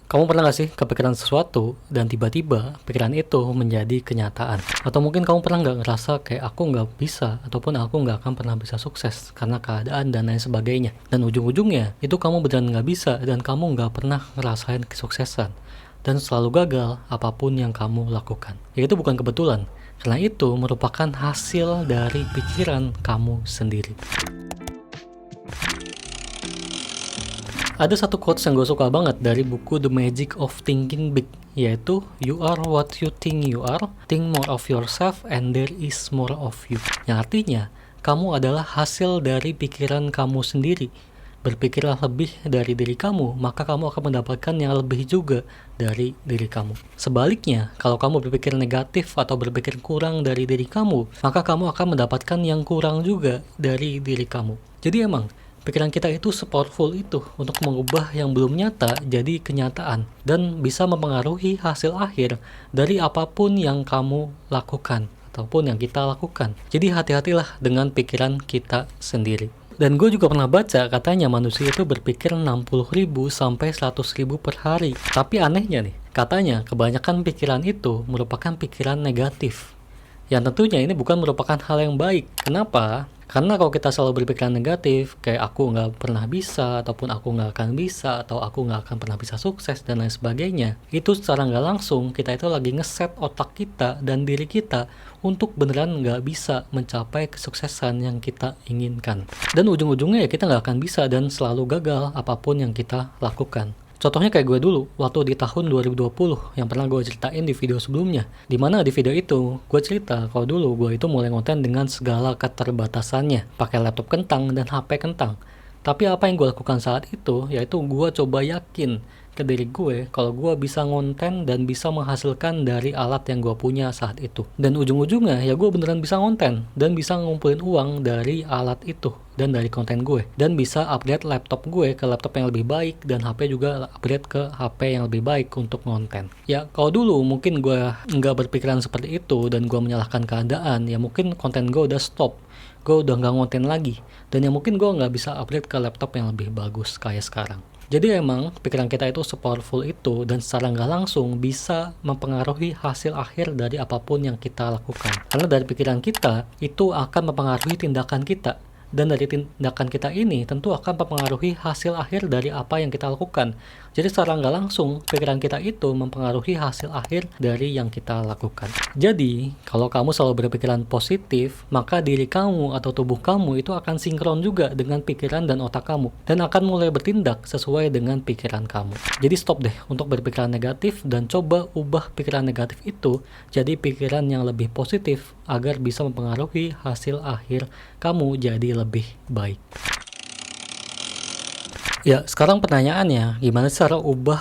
Kamu pernah gak sih kepikiran sesuatu dan tiba-tiba pikiran itu menjadi kenyataan? Atau mungkin kamu pernah gak ngerasa kayak aku gak bisa ataupun aku gak akan pernah bisa sukses karena keadaan dan lain sebagainya. Dan ujung-ujungnya itu kamu beneran gak bisa dan kamu gak pernah ngerasain kesuksesan. Dan selalu gagal apapun yang kamu lakukan. Ya itu bukan kebetulan, karena itu merupakan hasil dari pikiran kamu sendiri. Ada satu quotes yang gue suka banget dari buku The Magic of Thinking Big, yaitu you are what you think you are, think more of yourself and there is more of you. Yang artinya, kamu adalah hasil dari pikiran kamu sendiri. Berpikirlah lebih dari diri kamu, maka kamu akan mendapatkan yang lebih juga dari diri kamu. Sebaliknya, kalau kamu berpikir negatif atau berpikir kurang dari diri kamu, maka kamu akan mendapatkan yang kurang juga dari diri kamu. Jadi emang, pikiran kita itu se-powerful itu untuk mengubah yang belum nyata jadi kenyataan dan bisa mempengaruhi hasil akhir dari apapun yang kamu lakukan ataupun yang kita lakukan. Jadi hati-hatilah dengan pikiran kita sendiri. Dan gue juga pernah baca katanya manusia itu berpikir 60.000 sampai 100.000 per hari. Tapi anehnya nih, katanya kebanyakan pikiran itu merupakan pikiran negatif. Yang tentunya ini bukan merupakan hal yang baik. Kenapa? Karena kalau kita selalu berpikiran negatif, kayak aku nggak pernah bisa, ataupun aku nggak akan bisa, atau aku nggak akan pernah bisa sukses, dan lain sebagainya, itu secara nggak langsung kita itu lagi ngeset otak kita dan diri kita untuk beneran nggak bisa mencapai kesuksesan yang kita inginkan. Dan ujung-ujungnya ya kita nggak akan bisa dan selalu gagal apapun yang kita lakukan. Contohnya kayak gue dulu, waktu di tahun 2020 yang pernah gue ceritain di video sebelumnya. Dimana di video itu, gue cerita kalau dulu gue itu mulai ngonten dengan segala keterbatasannya. Pakai laptop kentang dan HP kentang. Tapi apa yang gue lakukan saat itu, yaitu gue coba yakin ke diri gue kalau gue bisa ngonten dan bisa menghasilkan dari alat yang gue punya saat itu. Dan ujung-ujungnya ya gue beneran bisa ngonten dan bisa ngumpulin uang dari alat itu dan dari konten gue. Dan bisa upgrade laptop gue ke laptop yang lebih baik dan HP juga upgrade ke HP yang lebih baik untuk ngonten. Ya kalau dulu mungkin gue nggak berpikiran seperti itu dan gue menyalahkan keadaan, ya mungkin konten gue udah stop. Gue udah nggak ngonten lagi. Dan ya mungkin gue nggak bisa upgrade ke laptop yang lebih bagus kayak sekarang. Jadi emang pikiran kita itu se-powerful itu dan secara nggak langsung bisa mempengaruhi hasil akhir dari apapun yang kita lakukan. Karena dari pikiran kita itu akan mempengaruhi tindakan kita. Dan dari tindakan kita ini tentu akan mempengaruhi hasil akhir dari apa yang kita lakukan. Jadi secara nggak langsung, pikiran kita itu mempengaruhi hasil akhir dari yang kita lakukan. Jadi, kalau kamu selalu berpikiran positif, maka diri kamu atau tubuh kamu itu akan sinkron juga dengan pikiran dan otak kamu. Dan akan mulai bertindak sesuai dengan pikiran kamu. Jadi stop deh untuk berpikiran negatif dan coba ubah pikiran negatif itu jadi pikiran yang lebih positif agar bisa mempengaruhi hasil akhir kamu jadi lebih baik. Ya, sekarang pertanyaannya, gimana cara ubah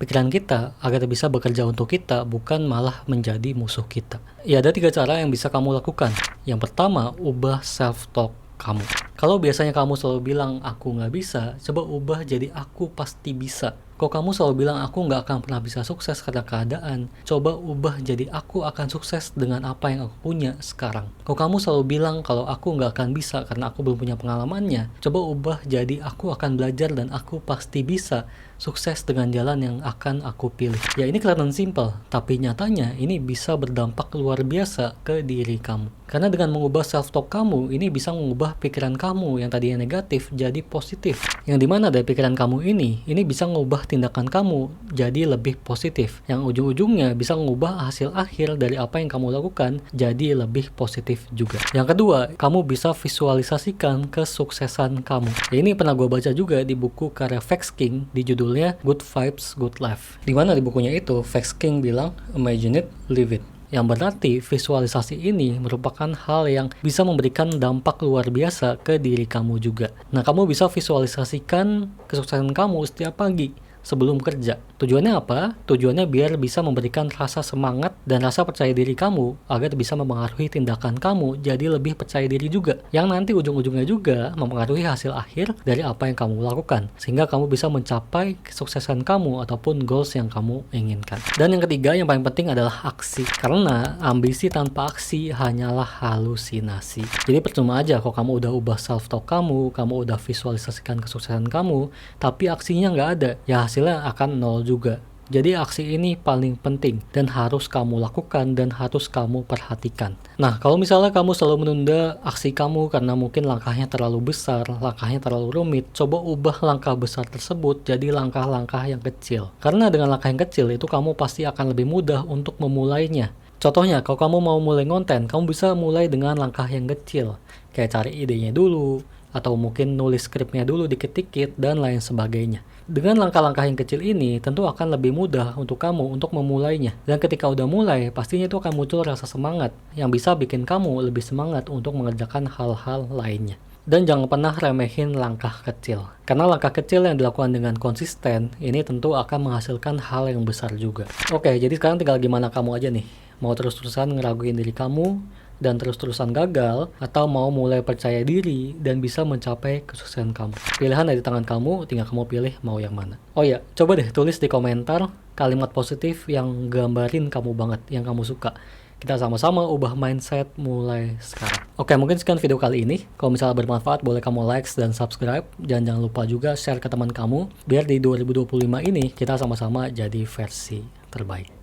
pikiran kita agar bisa bekerja untuk kita, bukan malah menjadi musuh kita? Ya, ada 3 cara yang bisa kamu lakukan. Yang pertama, ubah self-talk kamu. Kalau biasanya kamu selalu bilang, aku nggak bisa, coba ubah jadi aku pasti bisa. Kalau kamu selalu bilang, aku nggak akan pernah bisa sukses karena keadaan, coba ubah jadi aku akan sukses dengan apa yang aku punya sekarang. Kalau kamu selalu bilang, kalau aku nggak akan bisa karena aku belum punya pengalamannya, coba ubah jadi aku akan belajar dan aku pasti bisa sukses dengan jalan yang akan aku pilih. Ya ini kelihatan simple, tapi nyatanya ini bisa berdampak luar biasa ke diri kamu. Karena dengan mengubah self-talk kamu, ini bisa mengubah pikiran kamu yang tadinya negatif jadi positif. Yang dimana dari pikiran kamu ini bisa mengubah tindakan kamu jadi lebih positif. Yang ujung-ujungnya bisa mengubah hasil akhir dari apa yang kamu lakukan jadi lebih positif juga. Yang kedua, kamu bisa visualisasikan kesuksesan kamu. Ya, ini pernah gue baca juga di buku karya Vex King di judulnya Good Vibes, Good Life. Dimana di bukunya itu, Vex King bilang, imagine it, live it. Yang berarti visualisasi ini merupakan hal yang bisa memberikan dampak luar biasa ke diri kamu juga. Nah, kamu bisa visualisasikan kesuksesan kamu setiap pagi sebelum kerja. Tujuannya apa? Tujuannya biar bisa memberikan rasa semangat dan rasa percaya diri kamu agar bisa mempengaruhi tindakan kamu jadi lebih percaya diri juga. Yang nanti ujung-ujungnya juga mempengaruhi hasil akhir dari apa yang kamu lakukan. Sehingga kamu bisa mencapai kesuksesan kamu ataupun goals yang kamu inginkan. Dan yang ketiga yang paling penting adalah aksi. Karena ambisi tanpa aksi hanyalah halusinasi. Jadi percuma aja kalau kamu udah ubah self-talk kamu udah visualisasikan kesuksesan kamu, tapi aksinya nggak ada. Ya hasilnya akan nol juga. Jadi aksi ini paling penting dan harus kamu lakukan dan harus kamu perhatikan. Nah, kalau misalnya kamu selalu menunda aksi kamu karena mungkin langkahnya terlalu besar, langkahnya terlalu rumit, coba ubah langkah besar tersebut jadi langkah-langkah yang kecil. Karena dengan langkah yang kecil itu kamu pasti akan lebih mudah untuk memulainya. Contohnya, kalau kamu mau mulai konten, kamu bisa mulai dengan langkah yang kecil. Kayak cari idenya dulu, atau mungkin nulis skripnya dulu dikit-dikit, dan lain sebagainya. Dengan langkah-langkah yang kecil ini, tentu akan lebih mudah untuk kamu untuk memulainya. Dan ketika udah mulai, pastinya itu akan muncul rasa semangat, yang bisa bikin kamu lebih semangat untuk mengerjakan hal-hal lainnya. Dan jangan pernah remehin langkah kecil. Karena langkah kecil yang dilakukan dengan konsisten, ini tentu akan menghasilkan hal yang besar juga. Oke, jadi sekarang tinggal gimana kamu aja nih. Mau terus-terusan ngeraguin diri kamu, dan terus-terusan gagal, atau mau mulai percaya diri dan bisa mencapai kesuksesan kamu. Pilihan ada di tangan kamu, tinggal kamu pilih mau yang mana. Oh ya, coba deh tulis di komentar kalimat positif yang gambarin kamu banget, yang kamu suka. Kita sama-sama ubah mindset mulai sekarang. Oke, mungkin sekian video kali ini. Kalau misalnya bermanfaat, boleh kamu like dan subscribe. Dan jangan lupa juga share ke teman kamu, biar di 2025 ini kita sama-sama jadi versi terbaik.